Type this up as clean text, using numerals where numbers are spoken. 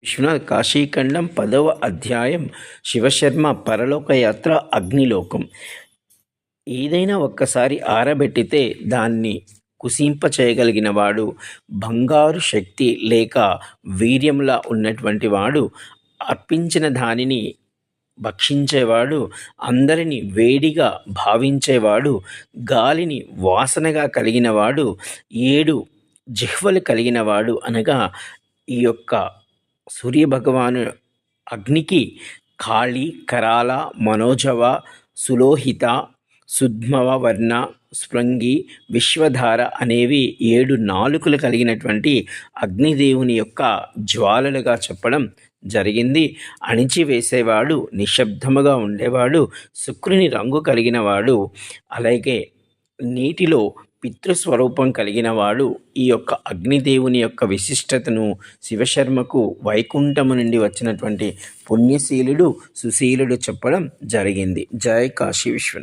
విశ్వనాథ్ కాశీఖండం 10వ అధ్యాయం శివశర్మ పరలోకయాత్ర అగ్నిలోకం. ఏదైనా ఒక్కసారి ఆరబెట్టితే దాన్ని కుసింపచేయగలిగిన వాడు, బంగారు శక్తి లేక వీర్యంలా ఉన్నటువంటి వాడు, అర్పించిన దానిని భక్షించేవాడు, అందరిని వేడిగా భావించేవాడు, గాలిని వాసనగా కలిగినవాడు, 7 జిహ్వలు కలిగినవాడు అనగా ఈ యొక్క సూర్యభగవాను అగ్నికి కాళి, కరాల, మనోజవ, సులోహిత, సుద్మవ వర్ణ, స్పృంగి, విశ్వధార అనేవి 7 నాలుకలు కలిగినటువంటి అగ్నిదేవుని యొక్క జ్వాలలుగా చెప్పడం జరిగింది. అణిచివేసేవాడు, నిశ్శబ్దముగా ఉండేవాడు, శుక్రుని రంగు కలిగినవాడు, అలాగే నీటిలో పితృస్వరూపం కలిగినవాడు. ఈ యొక్క అగ్నిదేవుని యొక్క విశిష్టతను శివశర్మకు వైకుంఠము నుండి వచ్చినటువంటి పుణ్యశీలుడు, సుశీలుడు చెప్పడం జరిగింది. జై కాశీ విశ్వనాథ్.